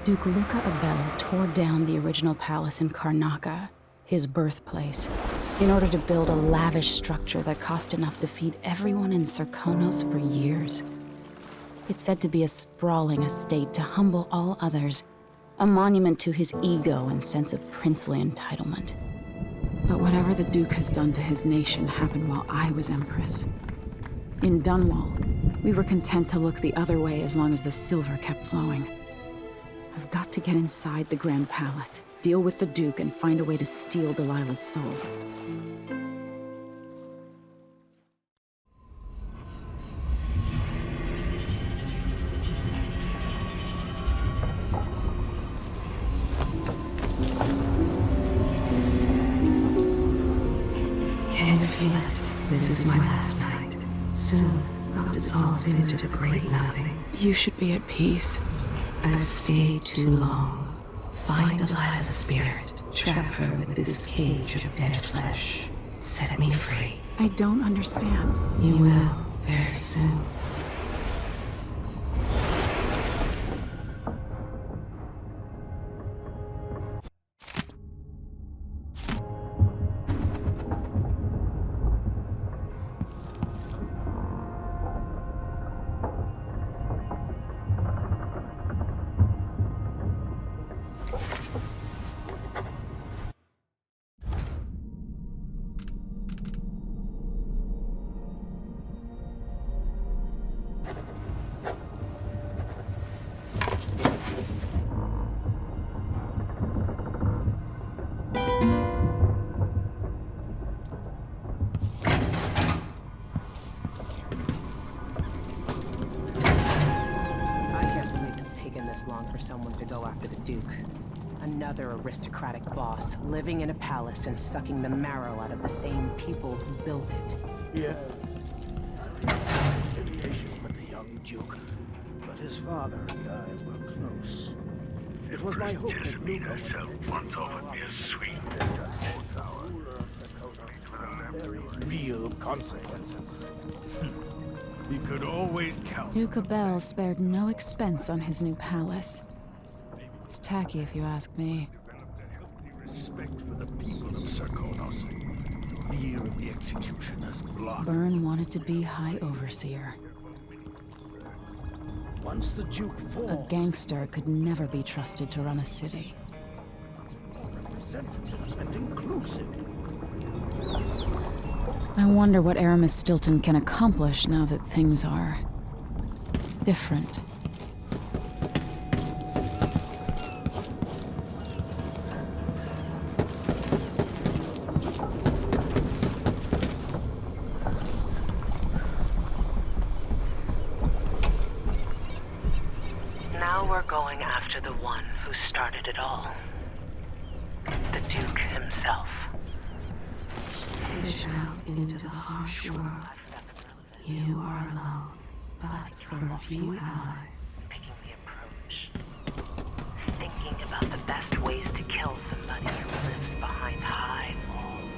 Duke Luca Abel tore down the original palace in Karnaca, his birthplace, in order to build a lavish structure that cost enough to feed everyone in Serkonos for years. It's said to be a sprawling estate to humble all others, a monument to his ego and sense of princely entitlement. But whatever the Duke has done to his nation happened while I was Empress. In Dunwall, we were content to look the other way as long as the silver kept flowing. I've got to get inside the Grand Palace, deal with the Duke, and find a way to steal Delilah's soul. Can you feel it? This is my last night. Soon, I'll dissolve into the great nothing. You should be at peace. I've stayed too long. Find Delilah's spirit. Trap her with this cage of dead flesh. Set me free. I don't understand. You will, very soon. Long for someone to go after the Duke. Another aristocratic boss, living in a palace and sucking the marrow out of the same people who built it. Yeah. Affiliation with the young Duke, but his father and I were close. It was my hope that Luca would once offered me a sweet very real consequences. You could always count. Duke Abel spared no expense on his new palace. It's tacky if you ask me. Developed a healthy respect for the people of Serkonos. Fear of the executioner's blood. Byrne wanted to be High Overseer. Once the Duke falls, A gangster could never be trusted to run a city. representative and inclusive. I wonder what Aramis Stilton can accomplish now that things are different. Now we're going after the one who started it all. The Duke himself. Fish out into the harsh world. You are alone, but for a few allies. Picking the approach. Thinking about the best ways to kill somebody who lives behind high walls.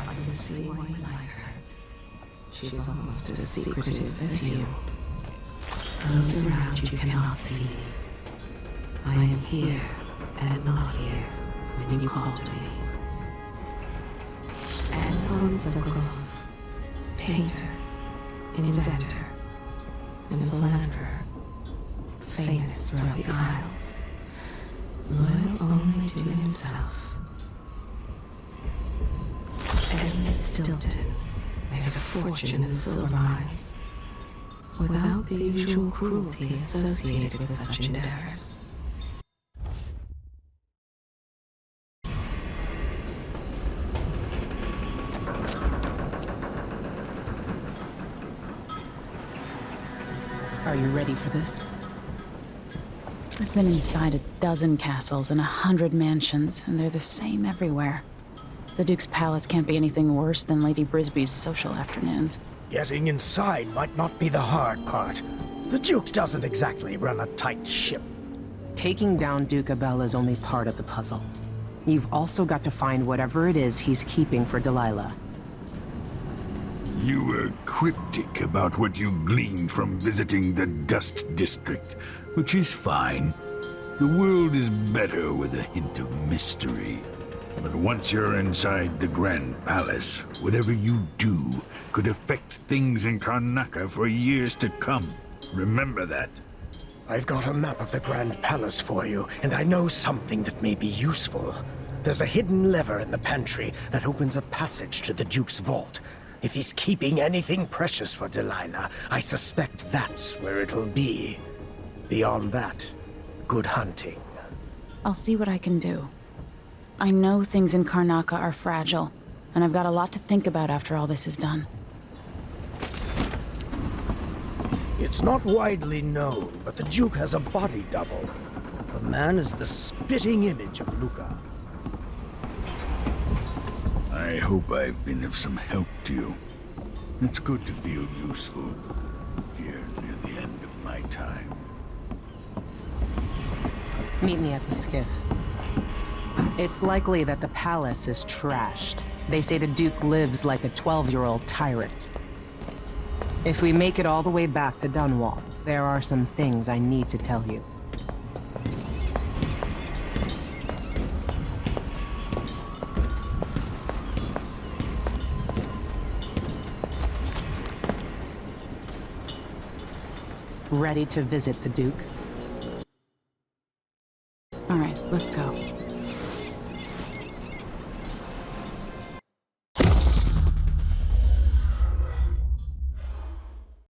I can see why you like her. She's almost as secretive as you. Those around you cannot see. I am here and not here when you call to me. Anton Sokolov, painter, inventor, and philanderer, famous throughout the Isles, loyal only to himself. Aramis Stilton made a fortune in silver mines, without the usual cruelty associated with such endeavors. Are you ready for this? I've been inside a dozen castles and 100 mansions, and they're the same everywhere. The Duke's palace can't be anything worse than Lady Brisby's social afternoons. Getting inside might not be the hard part. The Duke doesn't exactly run a tight ship. Taking down Duke Abel is only part of the puzzle. You've also got to find whatever it is he's keeping for Delilah. You were cryptic about what you gleaned from visiting the Dust District, which is fine. The world is better with a hint of mystery. But once you're inside the Grand Palace, whatever you do could affect things in Karnaca for years to come. Remember that. I've got a map of the Grand Palace for you, and I know something that may be useful. There's a hidden lever in the pantry that opens a passage to the Duke's vault. If he's keeping anything precious for Delilah, I suspect that's where it'll be. Beyond that, good hunting. I'll see what I can do. I know things in Karnaca are fragile, and I've got a lot to think about after all this is done. It's not widely known, but the Duke has a body double. The man is the spitting image of Luca. I hope I've been of some help to you. It's good to feel useful here near the end of my time. Meet me at the skiff. It's likely that the palace is trashed. They say the Duke lives like a 12-year-old tyrant. If we make it all the way back to Dunwall, there are some things I need to tell you. Ready to visit the Duke? All right, let's go.